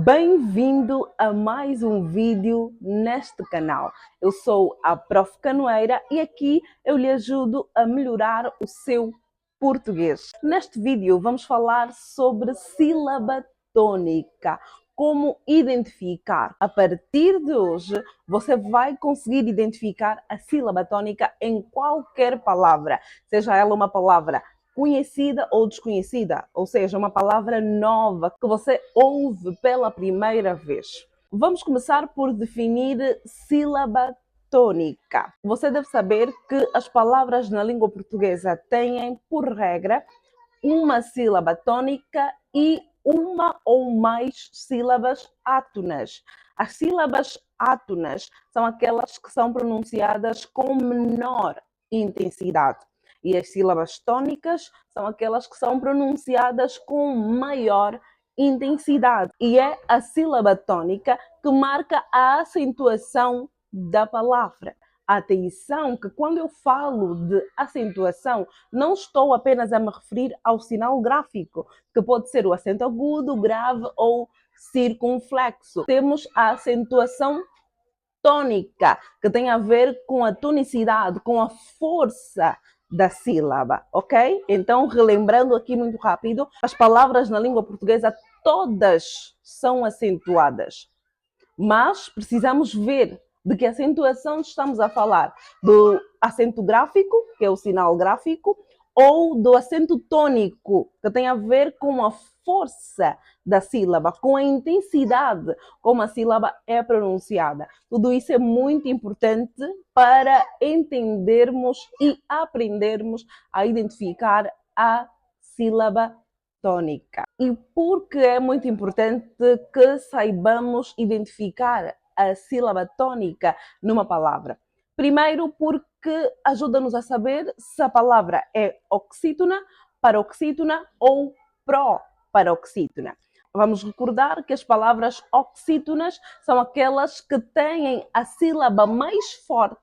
Bem-vindo a mais um vídeo neste canal. Eu sou a Prof. Canoeira e aqui eu lhe ajudo a melhorar o seu português. Neste vídeo vamos falar sobre sílaba tônica, como identificar. A partir de hoje você vai conseguir identificar a sílaba tônica em qualquer palavra, seja ela uma palavra conhecida ou desconhecida, ou seja, uma palavra nova que você ouve pela primeira vez. Vamos começar por definir sílaba tônica. Você deve saber que as palavras na língua portuguesa têm, por regra, uma sílaba tônica e uma ou mais sílabas átonas. As sílabas átonas são aquelas que são pronunciadas com menor intensidade. E as sílabas tônicas são aquelas que são pronunciadas com maior intensidade. E é a sílaba tônica que marca a acentuação da palavra. Atenção que quando eu falo de acentuação, não estou apenas a me referir ao sinal gráfico, que pode ser o acento agudo, grave ou circunflexo. Temos a acentuação tônica, que tem a ver com a tonicidade, com a força da sílaba, ok? Então, relembrando aqui muito rápido, as palavras na língua portuguesa todas são acentuadas, mas precisamos ver de que acentuação estamos a falar: do acento gráfico, que é o sinal gráfico, ou do acento tônico, que tem a ver com a força da sílaba, com a intensidade como a sílaba é pronunciada. Tudo isso é muito importante para entendermos e aprendermos a identificar a sílaba tônica. E por que é muito importante que saibamos identificar a sílaba tônica numa palavra? Primeiro, porque ajuda-nos a saber se a palavra é oxítona, paroxítona ou proparoxítona. Vamos recordar que as palavras oxítonas são aquelas que têm a sílaba mais forte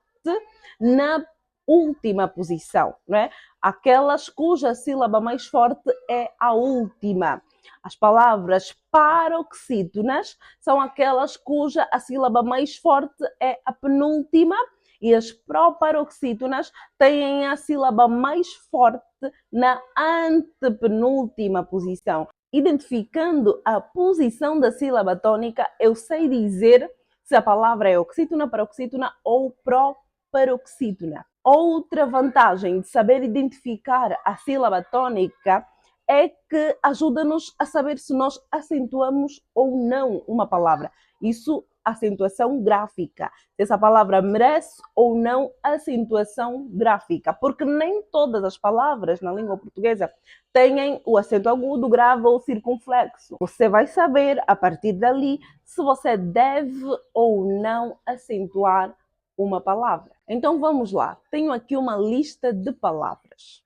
na última posição, não é? Aquelas cuja sílaba mais forte é a última. As palavras paroxítonas são aquelas cuja a sílaba mais forte é a penúltima, e as proparoxítonas têm a sílaba mais forte na antepenúltima posição. Identificando a posição da sílaba tônica, eu sei dizer se a palavra é oxítona, paroxítona ou proparoxítona. Outra vantagem de saber identificar a sílaba tônica é que ajuda-nos a saber se nós acentuamos ou não uma palavra. Isso, acentuação gráfica. Se essa palavra merece ou não acentuação gráfica. Porque nem todas as palavras na língua portuguesa têm o acento agudo, grave ou circunflexo. Você vai saber, a partir dali, se você deve ou não acentuar uma palavra. Então vamos lá. Tenho aqui uma lista de palavras.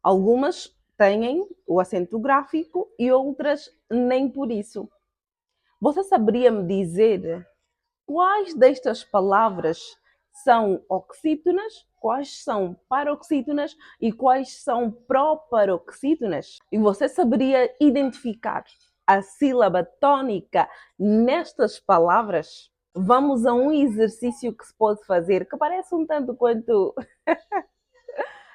Algumas têm o acento gráfico e outras nem por isso. Você saberia me dizer quais destas palavras são oxítonas, quais são paroxítonas e quais são proparoxítonas? E você saberia identificar a sílaba tônica nestas palavras? Vamos a um exercício que se pode fazer, que parece um tanto quanto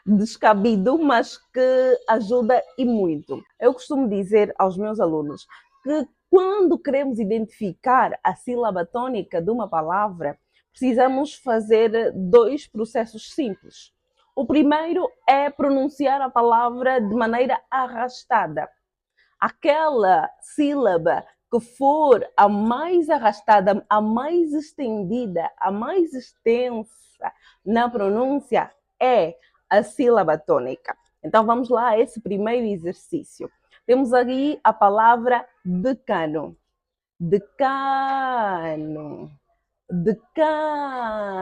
descabido, mas que ajuda e muito. Eu costumo dizer aos meus alunos que quando queremos identificar a sílaba tônica de uma palavra, precisamos fazer dois processos simples. O primeiro é pronunciar a palavra de maneira arrastada. Aquela sílaba que for a mais arrastada, a mais estendida, a mais extensa na pronúncia é a sílaba tônica. Então vamos lá a esse primeiro exercício. Temos aqui a palavra decano. Decano. Decano.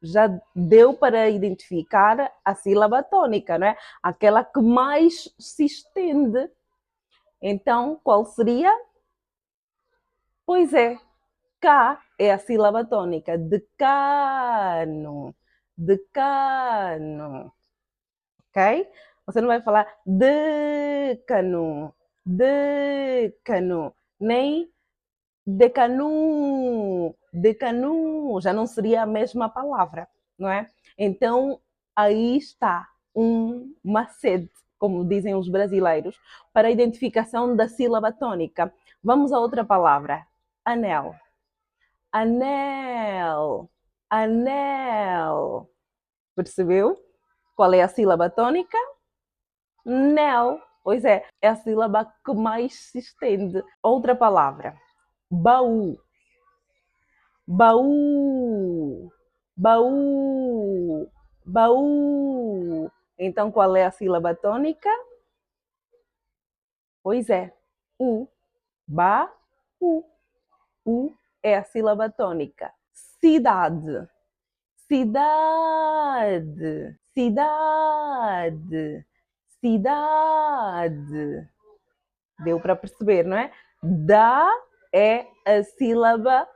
Já deu para identificar a sílaba tônica, não é? Aquela que mais se estende. Então, qual seria? Pois é, K é a sílaba tônica. Decano. Decano. Ok? Você não vai falar decano. decano, nem decanu, decanu, já não seria a mesma palavra, não é? Então, aí está um macete, como dizem os brasileiros, para a identificação da sílaba tônica. Vamos a outra palavra, anel. Anel, anel. Percebeu? Qual é a sílaba tônica? Nel. Pois é a sílaba que mais se estende. Outra palavra, baú. Baú, baú, baú. Então, qual é a sílaba tônica? Pois é, u, ba, u. U é a sílaba tônica. Cidade, cidade, cidade, cidade. Deu para perceber, não é? Da é a sílaba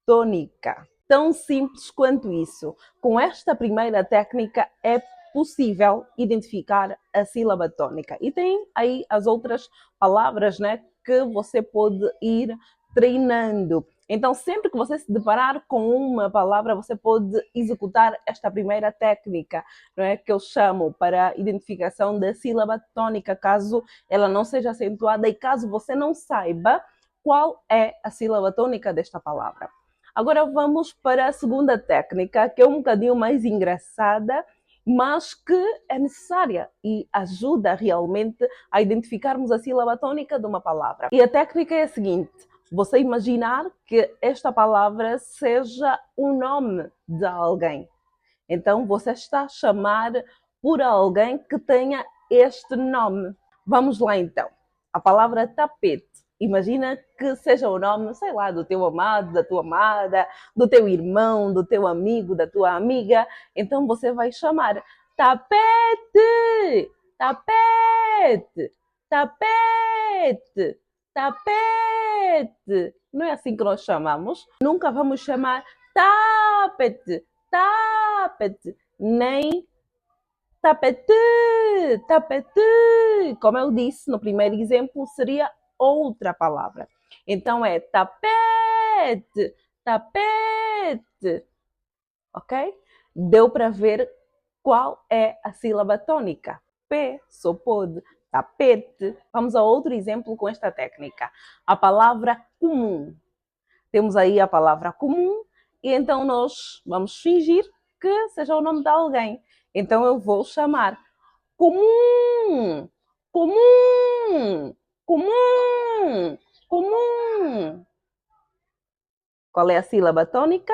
tônica. Tão simples quanto isso. Com esta primeira técnica é possível identificar a sílaba tônica. E tem aí as outras palavras, né, que você pode ir treinando. Então, sempre que você se deparar com uma palavra, você pode executar esta primeira técnica, não é, que eu chamo para identificação da sílaba tônica, caso ela não seja acentuada e caso você não saiba qual é a sílaba tônica desta palavra. Agora vamos para a segunda técnica, que é um bocadinho mais engraçada, mas que é necessária e ajuda realmente a identificarmos a sílaba tônica de uma palavra. E a técnica é a seguinte: você imaginar que esta palavra seja o nome de alguém. Então você está a chamar por alguém que tenha este nome. Vamos lá então. A palavra tapete. Imagina que seja o nome, sei lá, do teu amado, da tua amada, do teu irmão, do teu amigo, da tua amiga. Então você vai chamar tapete, tapete, tapete, tapete. Não é assim que nós chamamos? Nunca vamos chamar tapete, tapete, nem tapete, tapete. Como eu disse no primeiro exemplo, seria outra palavra. Então é tapete, tapete. Ok? Deu para ver qual é a sílaba tônica. P, só pode, tapete. Vamos a outro exemplo com esta técnica. A palavra comum. Temos aí a palavra comum e então nós vamos fingir que seja o nome de alguém. Então eu vou chamar comum, comum, comum, comum. Qual é a sílaba tônica?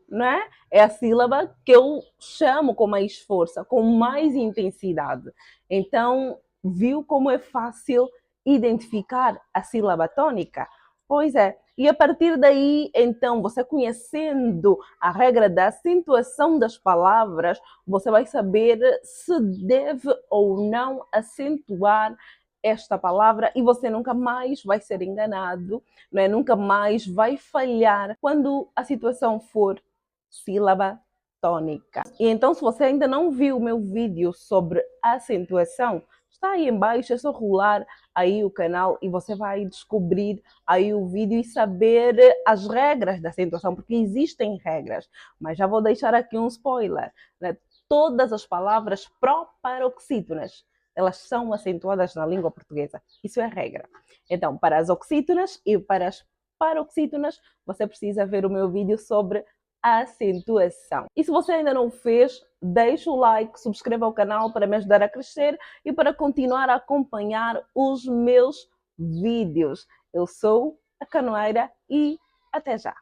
Não é? É a sílaba que eu chamo com mais força, com mais intensidade. Então, viu como é fácil identificar a sílaba tônica? Pois é. E a partir daí, então, você conhecendo a regra da acentuação das palavras, você vai saber se deve ou não acentuar esta palavra e você nunca mais vai ser enganado, não é? Nunca mais vai falhar quando a situação for sílaba tônica. E então, se você ainda não viu o meu vídeo sobre acentuação, está aí embaixo, é só rolar aí o canal e você vai descobrir aí o vídeo e saber as regras da acentuação, porque existem regras. Mas já vou deixar aqui um spoiler, né? Todas as palavras proparoxítonas, elas são acentuadas na língua portuguesa. Isso é regra. Então, para as oxítonas e para as paroxítonas, você precisa ver o meu vídeo sobre acentuação. E se você ainda não fez, deixa o like, subscreva o canal para me ajudar a crescer e para continuar a acompanhar os meus vídeos. Eu sou a Canoeira e até já!